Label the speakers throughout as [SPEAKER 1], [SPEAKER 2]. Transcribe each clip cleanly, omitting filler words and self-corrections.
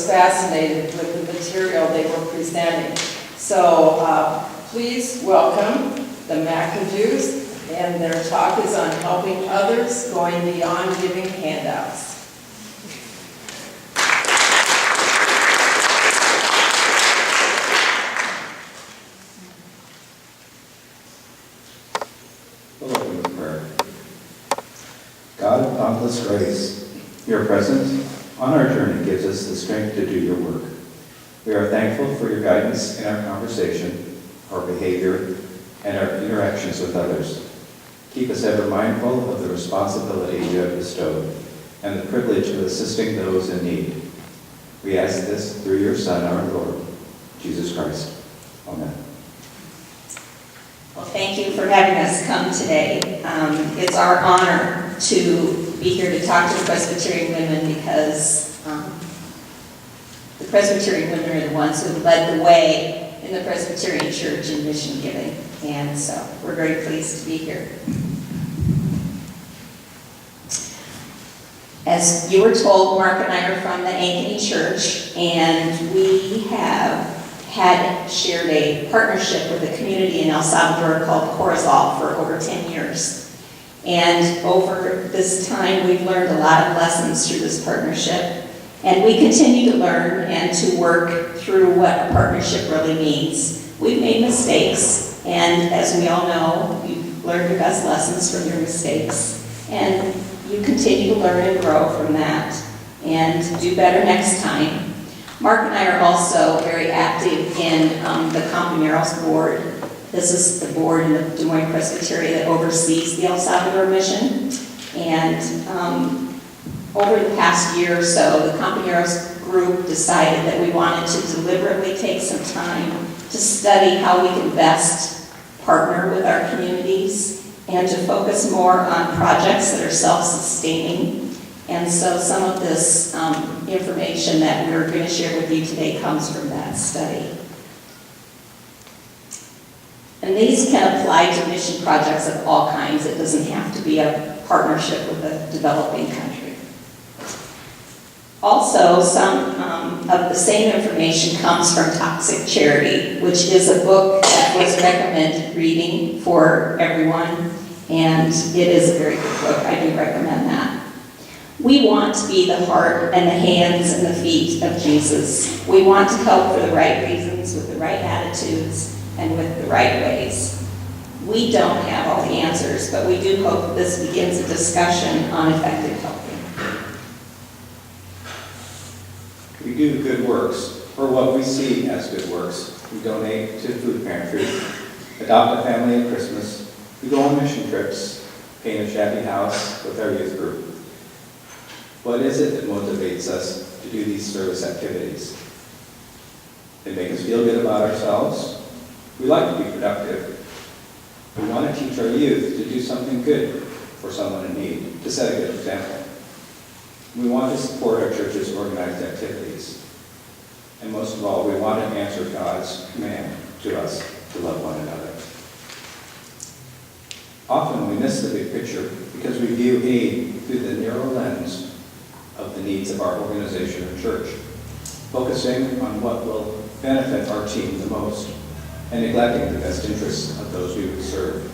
[SPEAKER 1] fascinated with the material they were presenting. So please welcome the McAdoos, and their talk is on helping others, going beyond giving handouts.
[SPEAKER 2] Hello, in prayer. God of boundless grace, your presence on our journey gives us the strength to do your work. We are thankful for your guidance in our conversation, our behavior, and our interactions with others. Keep us ever mindful of the responsibility you have bestowed and the privilege of assisting those in need. We ask this through your Son, our Lord, Jesus Christ. Amen.
[SPEAKER 3] Well, thank you for having us come today. It's our honor to be here to talk to the Presbyterian women because the Presbyterian women are the ones who led the way in the Presbyterian Church in mission giving. And so we're very pleased to be here. As you were told, Mark and I are from the Ankeny Church, and we have shared a partnership with a community in El Salvador called Corozal for over 10 years. And over this time, we've learned a lot of lessons through this partnership. And we continue to learn and to work through what a partnership really means. We've made mistakes, and as we all know, you've learned your best lessons from your mistakes. And you continue to learn and grow from that and do better next time. Mark and I are also very active in the Compañeros board. This is the board in the Des Moines Presbytery that oversees the El Salvador mission. And over the past year or so, the Compañeros group decided that we wanted to deliberately take some time to study how we can best partner with our communities and to focus more on projects that are self-sustaining. And so some of this information that we're going to share with you today comes from that study. And these can apply to mission projects of all kinds. It doesn't have to be a partnership with a developing country. Also, some of the same information comes from Toxic Charity, which is a book that was recommended reading for everyone, and it is a very good book. I do recommend that. We want to be the heart and the hands and the feet of Jesus. We want to help for the right reasons, with the right attitudes, and with the right ways. We don't have all the answers, but we do hope that this begins a discussion on effective helping.
[SPEAKER 2] We do good works, or what we see as good works. We donate to food pantry, adopt a family at Christmas, we go on mission trips, paint a shabby house with our youth group. What is it that motivates us to do these service activities? They make us feel good about ourselves. We like to be productive. We want to teach our youth to do something good for someone in need, to set a good example. We want to support our church's organized activities. And most of all, we want to answer God's command to us to love one another. Often we miss the big picture because we view aid through the narrow lens of the needs of our organization or church, focusing on what will benefit our team the most and neglecting the best interests of those we would serve.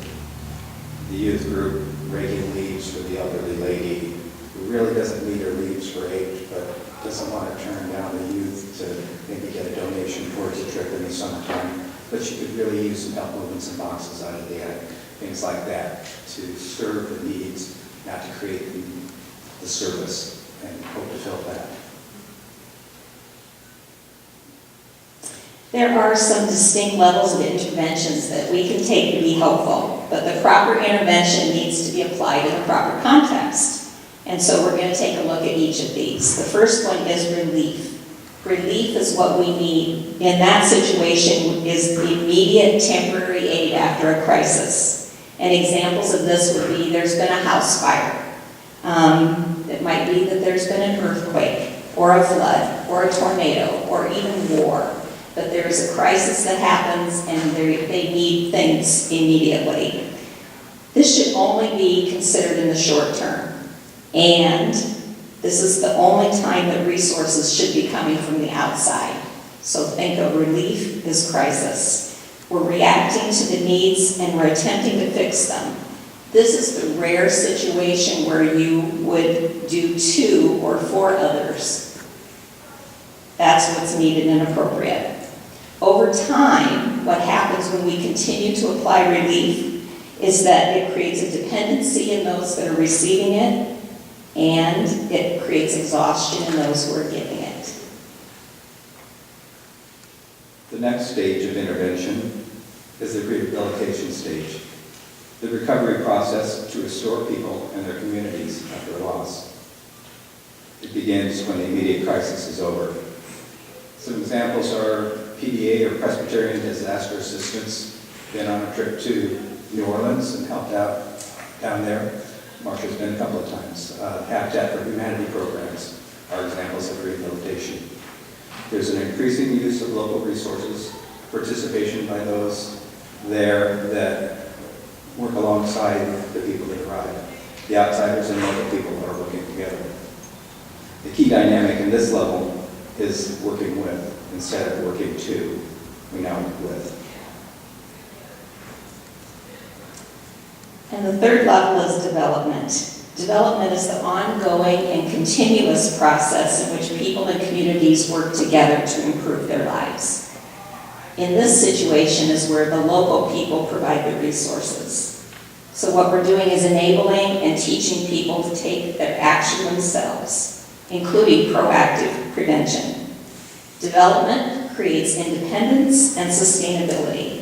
[SPEAKER 2] The youth group raking leaves for the elderly lady who really doesn't need her leaves for age, but doesn't want to turn down the youth to maybe get a donation towards a trip in the summertime, but she could really use some help moving some boxes out of the attic, things like that, to serve the needs, not to create the service, and hope to fill that.
[SPEAKER 3] There are some distinct levels of interventions that we can take to be helpful, but the proper intervention needs to be applied in a proper context. And so we're going to take a look at each of these. The first one is relief. Relief is what we need in that situation is immediate temporary aid after a crisis. And examples of this would be there's been a house fire. It might be that there's been an earthquake, or a flood, or a tornado, or even war. But there is a crisis that happens and they need things immediately. This should only be considered in the short term. And This is the only time that resources should be coming from the outside. So think of relief as crisis. We're reacting to the needs and we're attempting to fix them. This is the rare situation where you would do to or for others. That's what's needed and appropriate. Over time, what happens when we continue to apply relief is that it creates a dependency in those that are receiving it, and it creates exhaustion in those who are giving it.
[SPEAKER 2] The next stage of intervention is the rehabilitation stage, the recovery process to restore people and their communities after a loss. It begins when the immediate crisis is over. Some examples are PDA, or Presbyterian Disaster Assistance, been on a trip to New Orleans and helped out down there. Marsha's been a couple of times. Habitat for Humanity programs are examples of rehabilitation. There's an increasing use of local resources, participation by those there that work alongside the people that arrive. The outsiders and local people are working together. The key dynamic in this level is working with instead of working to. We now work with.
[SPEAKER 3] And the third level is development. Development is the ongoing and continuous process in which people and communities work together to improve their lives. In this situation is where the local people provide the resources. So what we're doing is enabling and teaching people to take their action themselves, including proactive prevention. Development creates independence and sustainability.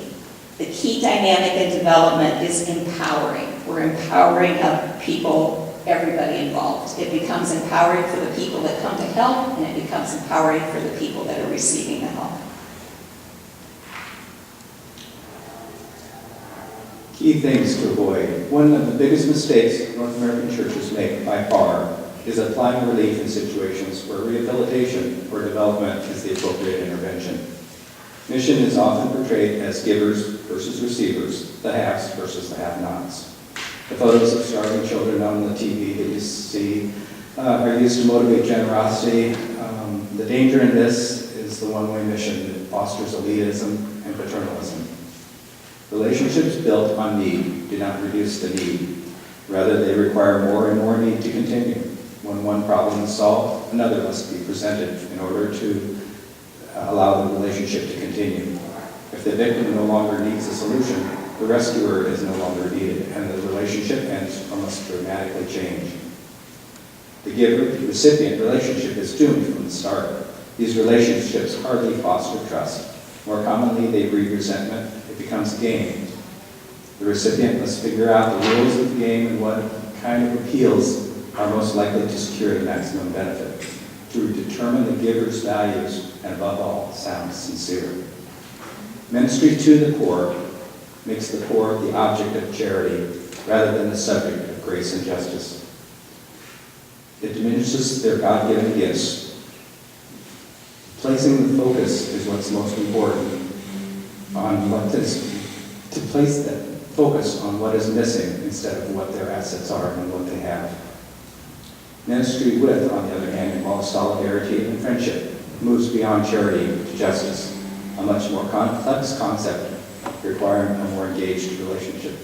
[SPEAKER 3] The key dynamic in development is empowering. We're empowering of people, everybody involved. It becomes empowering for the people that come to help, and it becomes empowering for the people that are receiving the help.
[SPEAKER 2] Key things to avoid. One of the biggest mistakes North American churches make by far is applying relief in situations where rehabilitation or development is the appropriate intervention. Mission is often portrayed as givers versus receivers, the haves versus the have-nots. The photos of starving children on the TV that you see are used to motivate generosity. The danger in this is the one-way mission that fosters elitism and paternalism. Relationships built on need do not reduce the need. Rather, they require more and more need to continue. When one problem is solved, another must be presented in order to allow the relationship to continue. If the victim no longer needs a solution, the rescuer is no longer needed, and the relationship ends or must dramatically change. The giver-recipient relationship is doomed from the start. These relationships hardly foster trust. More commonly, they breed resentment. It becomes a game. The recipient must figure out the rules of the game and what kind of appeals are most likely to secure the maximum benefit, to determine the giver's values, and above all, sound sincere. Ministry to the poor makes the poor the object of charity rather than the subject of grace and justice. It diminishes their God-given gifts. Placing the focus is what's most important on what is, to place that focus on what is missing instead of what their assets are and what they have. Ministry with, on the other hand, involves solidarity and friendship, moves beyond charity to justice, a much more complex concept requiring a more engaged relationship.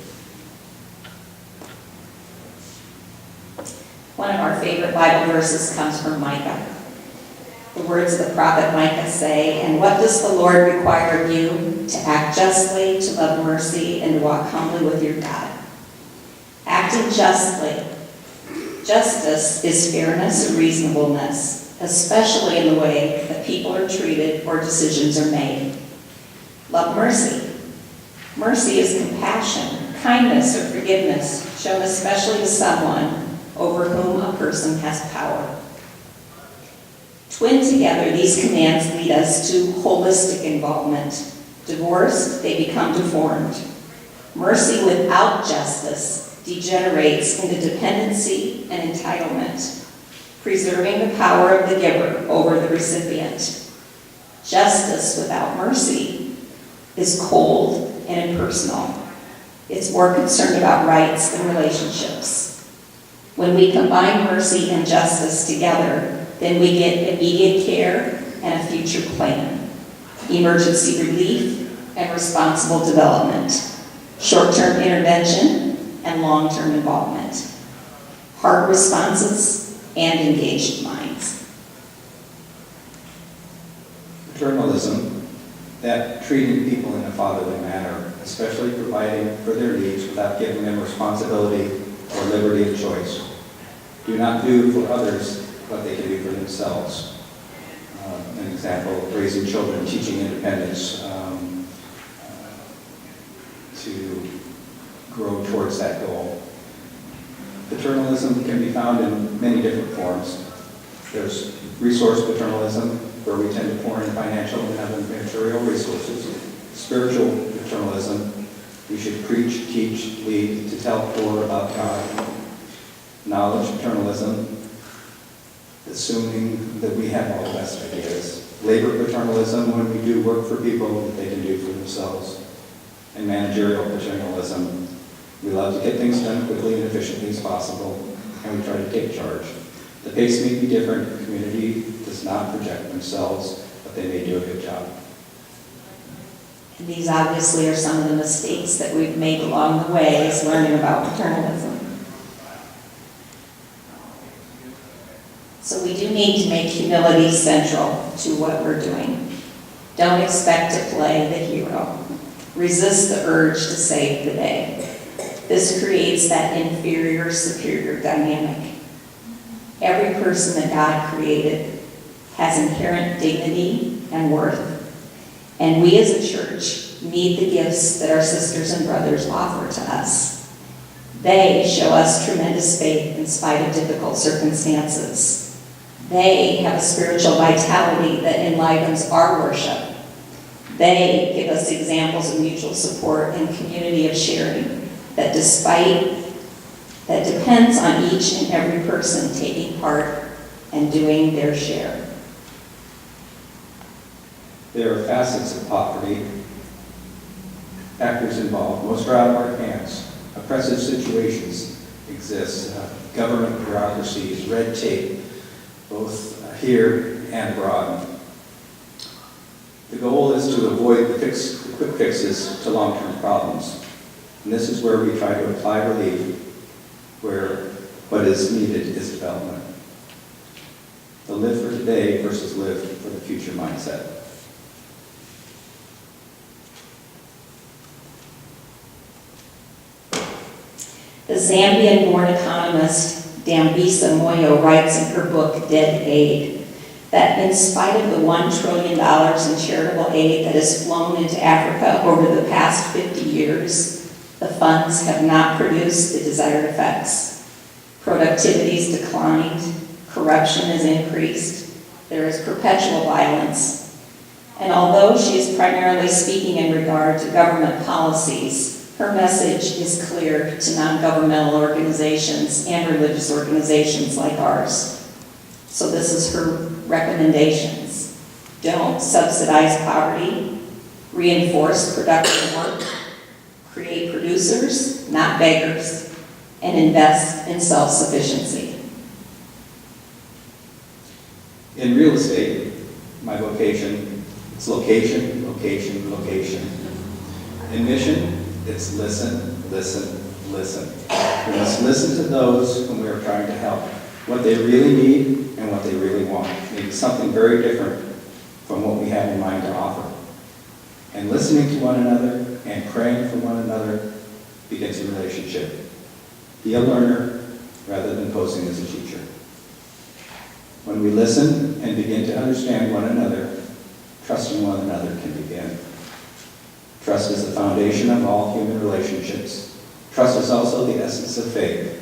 [SPEAKER 3] One of our favorite Bible verses comes from Micah. The words of the prophet Micah say, "And what does the Lord require of you? To act justly, to love mercy, and to walk humbly with your God." Acting justly. Justice is fairness and reasonableness, especially in the way that people are treated or decisions are made. Love mercy. Mercy is compassion, kindness, or forgiveness shown especially to someone over whom a person has power. Twinned together, these commands lead us to holistic involvement. Divorced, they become deformed. Mercy without justice degenerates into dependency and entitlement, preserving the power of the giver over the recipient. Justice without mercy is cold and impersonal. It's more concerned about rights than relationships. When we combine mercy and justice together, then we get immediate care and a future plan, emergency relief and responsible development, short-term intervention and long-term involvement, hard responses and engaged minds.
[SPEAKER 2] Paternalism, that treating people in a fatherly manner, especially providing for their needs without giving them responsibility or liberty of choice. Do not do for others what they can do for themselves. An example, raising children, teaching independence, to grow towards that goal. Paternalism can be found in many different forms. There's resource paternalism, where we tend to pour in financial and other material resources. Spiritual paternalism, we should preach, teach, lead, to tell poor about God. Knowledge paternalism, assuming that we have all the best ideas. Labor paternalism, when we do work for people that they can do for themselves. And managerial paternalism, we love to get things done quickly and efficiently as possible, and we try to take charge. The pace may be different, the community does not project themselves, but they may do a good job.
[SPEAKER 3] And these obviously are some of the mistakes that we've made along the way is learning about paternalism. So we do need to make humility central to what we're doing. Don't expect to play the hero. Resist the urge to save the day. This creates that inferior-superior dynamic. Every person that God created has inherent dignity and worth. And we as a church need the gifts that our sisters and brothers offer to us. They show us tremendous faith in spite of difficult circumstances. They have a spiritual vitality that enlivens our worship. They give us examples of mutual support and community of sharing that depends on each and every person taking part and doing their share.
[SPEAKER 2] There are facets of poverty, factors involved. Most are out of our hands. Oppressive situations exist, government bureaucracies, red tape, both here and abroad. The goal is to avoid the quick fixes to long-term problems. And this is where we try to apply relief, where what is needed is development. The live for today versus live for the future mindset.
[SPEAKER 3] The Zambian-born economist Dambisa Moyo writes in her book, Dead Aid, that in spite of the $1 trillion in charitable aid that has flown into Africa over the past 50 years, the funds have not produced the desired effects. Productivity's declined, corruption has increased, there is perpetual violence. And although she is primarily speaking in regard to government policies, her message is clear to non-governmental organizations and religious organizations like ours. So this is her recommendations. Don't subsidize poverty, reinforce productive work, create producers, not beggars, and invest in self-sufficiency.
[SPEAKER 2] In real estate, my vocation, it's location, location, location. In mission, it's listen, listen, listen. We must listen to those whom we are trying to help, what they really need and what they really want. Maybe something very different from what we have in mind to offer. And listening to one another and praying for one another begins a relationship. Be a learner rather than posing as a teacher. When we listen and begin to understand one another, trusting one another can begin. Trust is the foundation of all human relationships. Trust is also the essence of faith.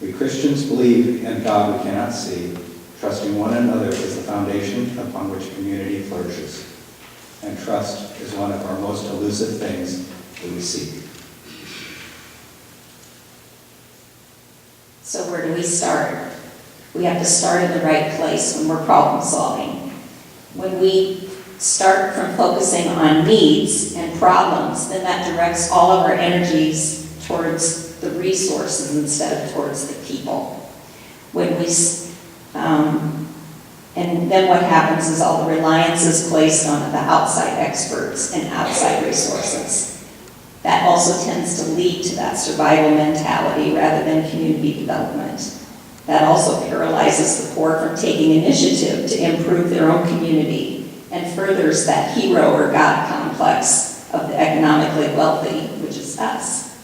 [SPEAKER 2] We Christians believe in God we cannot see. Trusting one another is the foundation upon which community flourishes. And trust is one of our most elusive things that we seek.
[SPEAKER 3] So where do we start? We have to start in the right place when we're problem solving. When we start from focusing on needs and problems, then that directs all of our energies towards the resources instead of towards the people. And then what happens is all the reliance is placed on the outside experts and outside resources. That also tends to lead to that survival mentality rather than community development. That also paralyzes the poor from taking initiative to improve their own community and furthers that hero or God complex of the economically wealthy, which is us.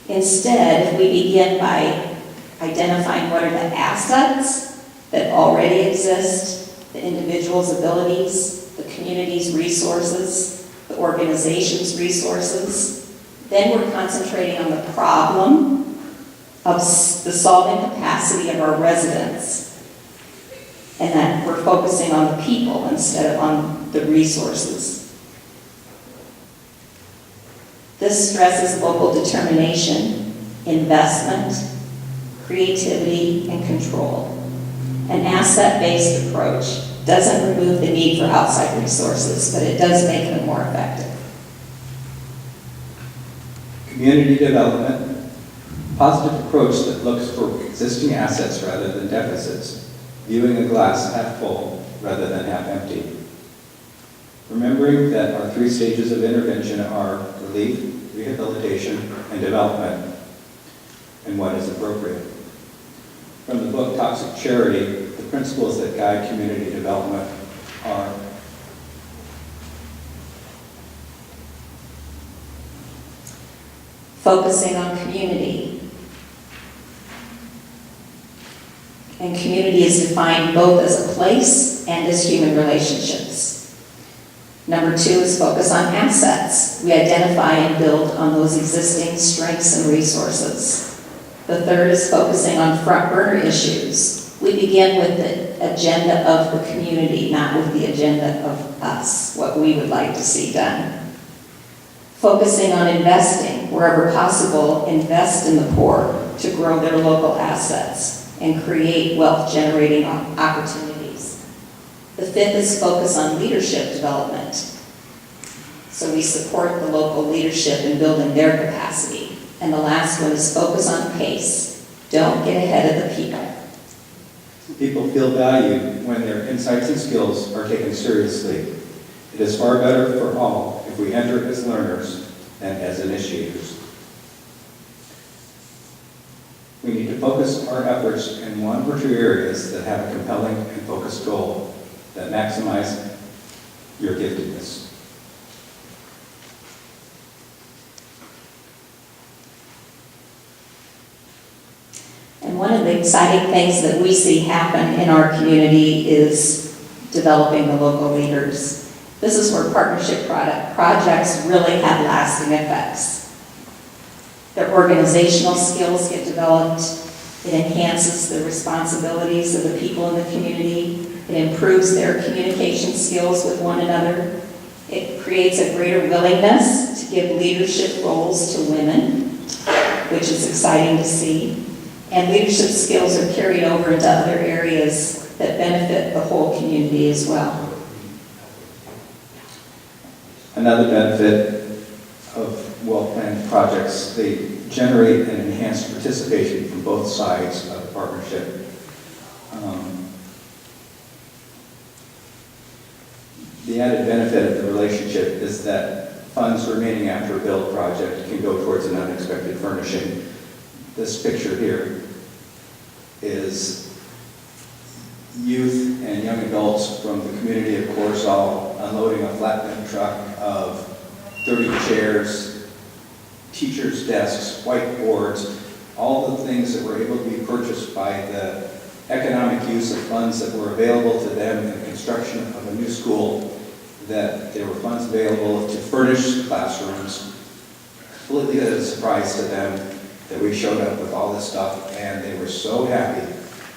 [SPEAKER 3] Instead, if we begin by identifying what are the assets that already exist, the individual's abilities, the community's resources, the organization's resources, then we're concentrating on the problem of the solving capacity of our residents, and that we're focusing on the people instead of on the resources. This stresses local determination, investment, creativity, and control. An asset-based approach doesn't remove the need for outside resources, but it does make them more effective.
[SPEAKER 2] Community development, positive approach that looks for existing assets rather than deficits, viewing a glass half full rather than half empty. Remembering that our 3 stages of intervention are relief, rehabilitation, and development, and what is appropriate. From the book Toxic Charity, the principles that guide community development are
[SPEAKER 3] focusing on community. And community is defined both as a place and as human relationships. Number 2 is focus on assets. We identify and build on those existing strengths and resources. The 3rd is focusing on front burner issues. We begin with the agenda of the community, not with the agenda of us, what we would like to see done. Focusing on investing, wherever possible, invest in the poor to grow their local assets and create wealth-generating opportunities. The 5th is focus on leadership development. So we support the local leadership in building their capacity. And the last one is focus on pace. Don't get ahead of the people.
[SPEAKER 2] people feel valued when their insights and skills are taken seriously. It is far better for all if we enter as learners than as initiators. We need to focus our efforts in 1 or 2 areas that have a compelling and focused goal that maximize your giftedness.
[SPEAKER 3] And one of the exciting things that we see happen in our community is developing the local leaders. This is where partnership projects really have lasting effects. Their organizational skills get developed. It enhances the responsibilities of the people in the community. It improves their communication skills with one another. It creates a greater willingness to give leadership roles to women, which is exciting to see. And leadership skills are carried over into other areas that benefit the whole community as well.
[SPEAKER 2] Another benefit of well-planned projects, they generate an enhanced participation from both sides of the partnership. The added benefit of the relationship is that funds remaining after a build project can go towards an unexpected furnishing. This picture here is youth and young adults from the community of Corsall unloading a flatbed truck of 30 chairs, teachers' desks, whiteboards, all the things that were able to be purchased by the economic use of funds that were available to them in the construction of a new school, that there were funds available to furnish classrooms. Completely a surprise to them that we showed up with all this stuff, and they were so happy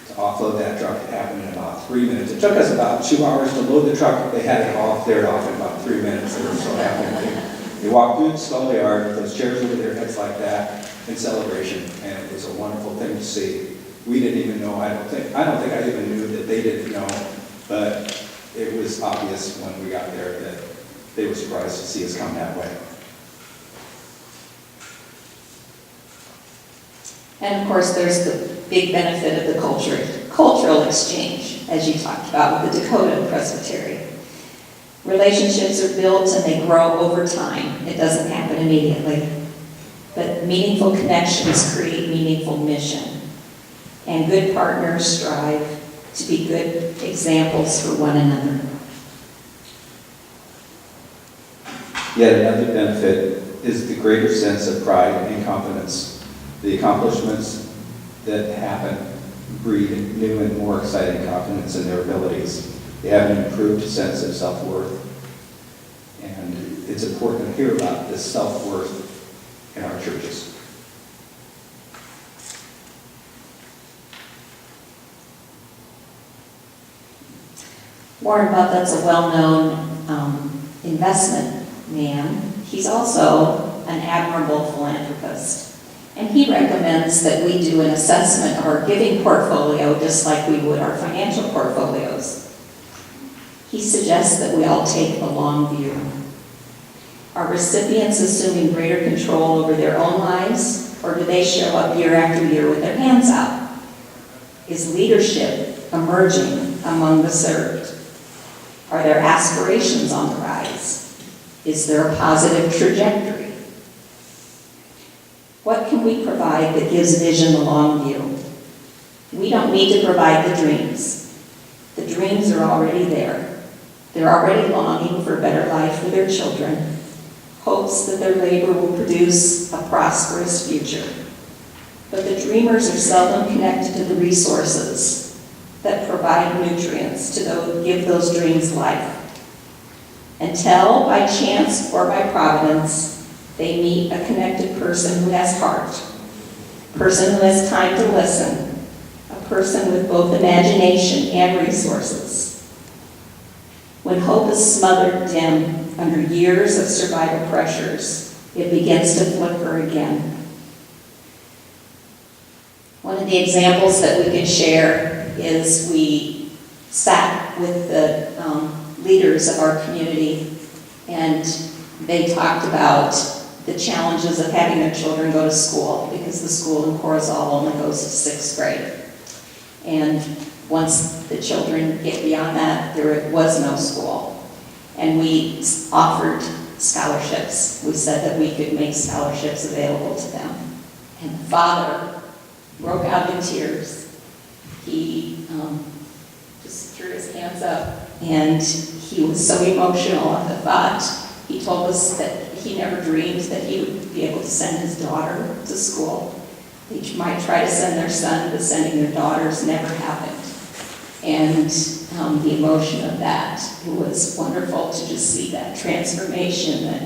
[SPEAKER 2] to offload that truck. It happened in about 3 minutes. It took us about 2 hours to load the truck. They had it all cleared off in about 3 minutes. They were so happy. They walked through the stall yard with those chairs over their heads like that in celebration, and it was a wonderful thing to see. We didn't even know, I don't think I even knew that they didn't know, but it was obvious when we got there that they were surprised to see us come that way.
[SPEAKER 3] And of course, there's the big benefit of the cultural exchange, as you talked about with the Dakota Presbytery. Relationships are built and they grow over time. It doesn't happen immediately. But meaningful connections create meaningful mission. And good partners strive to be good examples for one another.
[SPEAKER 2] Yet another benefit is the greater sense of pride and confidence. The accomplishments that happen breed new and more exciting confidence in their abilities. They have an improved sense of self-worth. And it's important to hear about this self-worth in our churches.
[SPEAKER 3] Warren Buffett's a well-known investment man. He's also an admirable philanthropist. And he recommends that we do an assessment of our giving portfolio just like we would our financial portfolios. He suggests that we all take the long view. Are recipients assuming greater control over their own lives, or do they show up year after year with their hands out? Is leadership emerging among the served? Are their aspirations on the rise? Is there a positive trajectory? What can we provide that gives vision the long view? We don't need to provide the dreams. The dreams are already there. They're already longing for a better life for their children, hopes that their labor will produce a prosperous future. But the dreamers are seldom connected to the resources that provide nutrients to give those dreams life. Until, by chance or by providence, they meet a connected person who has heart, a person who has time to listen, a person with both imagination and resources. When hope is smothered dim under years of survival pressures, it begins to flicker again. One of the examples that we can share is we sat with the leaders of our community, and they talked about the challenges of having their children go to school, because the school in Corozal only goes to 6th grade. And once the children get beyond that, there was no school. And we offered scholarships. We said that we could make scholarships available to them. And the father broke out in tears. He just threw his hands up, and he was so emotional at the thought. He told us that he never dreamed that he would be able to send his daughter to school. They might try to send their son, but sending their daughters never happened. And the emotion of that, it was wonderful to just see that transformation, that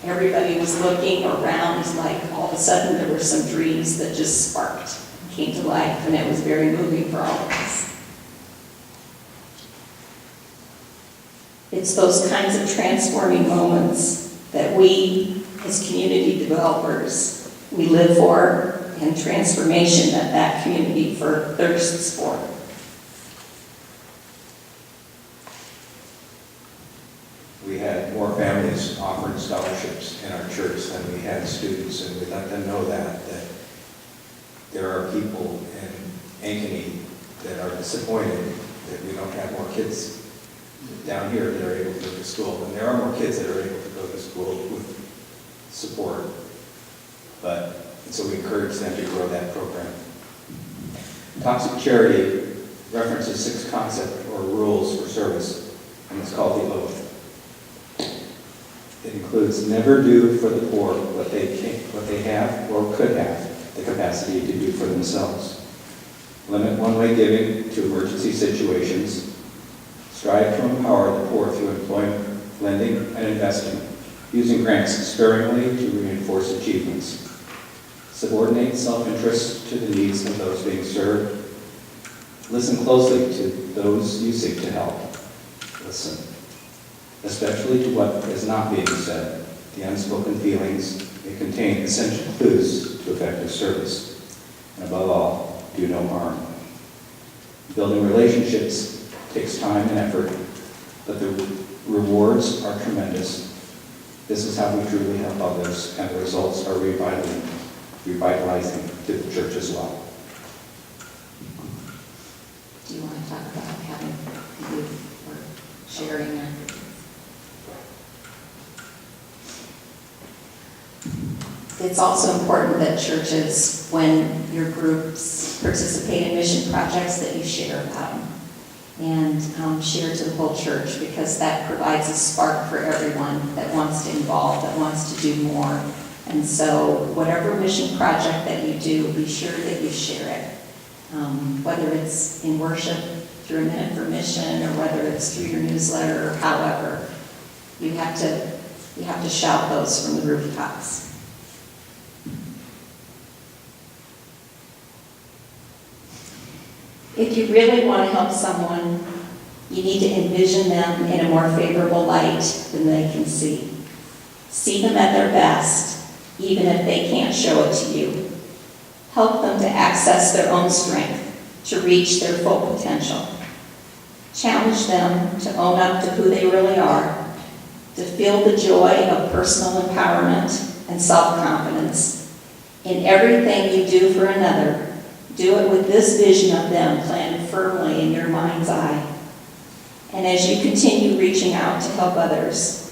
[SPEAKER 3] everybody was looking around like all of a sudden there were some dreams that just sparked, came to life, and it was very moving for all of us. It's those kinds of transforming moments that we, as community developers, we live for, and transformation that community thirsts for.
[SPEAKER 2] We had more families offering scholarships in our church than we had students, and we let them know that there are people in Ankeny that are disappointed that we don't have more kids down here that are able to go to school. And there are more kids that are able to go to school with support. And so we encourage them to grow that program. Toxic charity references 6 concepts or rules for service, and it's called the oath. It includes never do for the poor what they have or could have the capacity to do for themselves. Limit one-way giving to emergency situations. Strive to empower the poor through employment, lending, and investing, using grants sparingly to reinforce achievements. Subordinate self-interest to the needs of those being served. Listen closely to those you seek to help. Listen, especially to what is not being said. The unspoken feelings may contain essential clues to effective service. And above all, do no harm. Building relationships takes time and effort, but the rewards are tremendous. This is how we truly help others, and the results are revitalizing to the church as well.
[SPEAKER 3] sharing there. It's also important that churches, when your groups participate in mission projects, that you share about them and share to the whole church, because that provides a spark for everyone that wants to involve, that wants to do more. And so whatever mission project that you do, be sure that you share it. Whether it's in worship through a Minute for Mission, or whether it's through your newsletter, or however, you have to shout those from the rooftops. If you really want to help someone, you need to envision them in a more favorable light than they can see. See them at their best, even if they can't show it to you. Help them to access their own strength, to reach their full potential. Challenge them to own up to who they really are, to feel the joy of personal empowerment and self-confidence. In everything you do for another, do it with this vision of them planted firmly in your mind's eye. And as you continue reaching out to help others,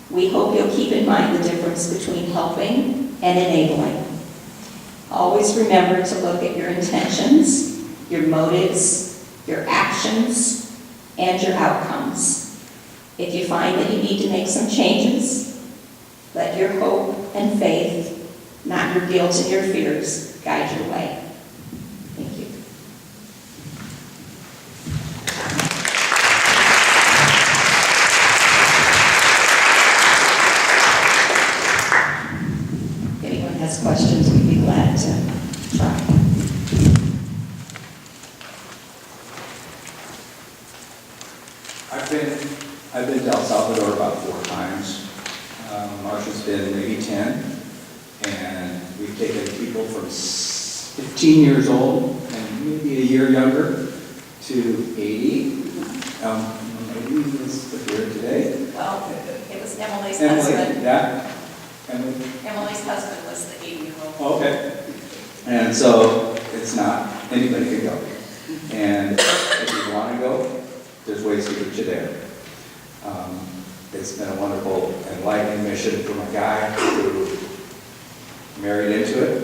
[SPEAKER 3] we hope you'll keep in mind the difference between helping and enabling. Always remember to look at your intentions, your motives, your actions, and your outcomes. If you find that you need to make some changes, let your hope and faith, not your guilt and your fears, guide your way. Thank you. If anyone has questions, we'd be glad to try.
[SPEAKER 2] I've been to El Salvador about 4 times. Marcia's been maybe 10, and we've taken people from 15 years old and maybe a year younger to 80. Maybe is here today.
[SPEAKER 3] Well, it was Emily's
[SPEAKER 2] Emily,
[SPEAKER 3] husband.
[SPEAKER 2] yeah. Emily.
[SPEAKER 3] Emily's husband was the 80-year-old.
[SPEAKER 2] Okay. And so it's not, anybody can go. And if you want to go, there's ways to get you there. It's been a wonderful, enlightening mission for my guy who married into it.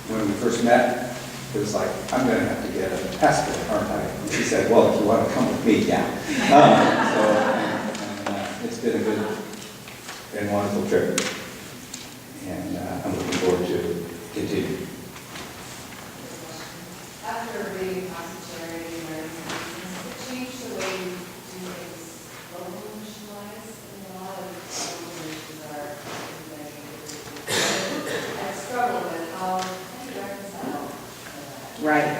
[SPEAKER 2] When we first met, it was like, I'm going to have to get a passport, aren't I? And she said, well, if you want to come with me, yeah. It's been a good and wonderful trip. And I'm looking forward to continue.
[SPEAKER 4] After reading Constant Charity and learning business, it changed the way you do things local mission-wise. And a lot of organizations are I struggle with how you reconcile that.
[SPEAKER 3] Right.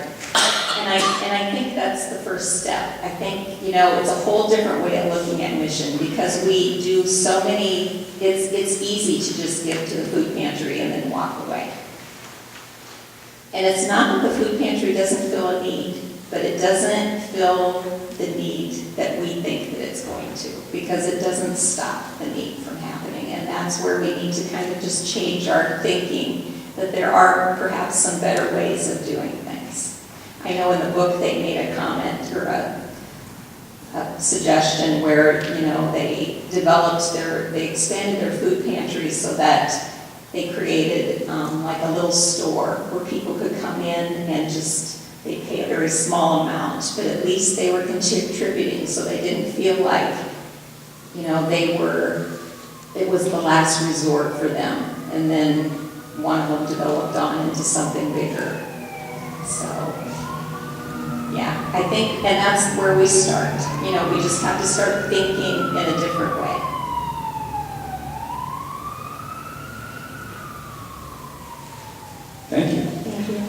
[SPEAKER 3] And I think that's the first step. I think, it's a whole different way of looking at mission, because we do so many, it's easy to just give to the food pantry and then walk away. And it's not that the food pantry doesn't fill a need, but it doesn't fill the need that we think that it's going to, because it doesn't stop the need from happening. And that's where we need to kind of just change our thinking, that there are perhaps some better ways of doing things. I know in the book they made a comment or a suggestion where, they they expanded their food pantry so that they created like a little store where people could come in and they pay a very small amount, but at least they were contributing, so they didn't feel like, it was the last resort for them. And then one of them developed on into something bigger. So, yeah, I think, and that's where we start. We just have to start thinking in a different way.
[SPEAKER 2] Thank you.
[SPEAKER 3] Thank you.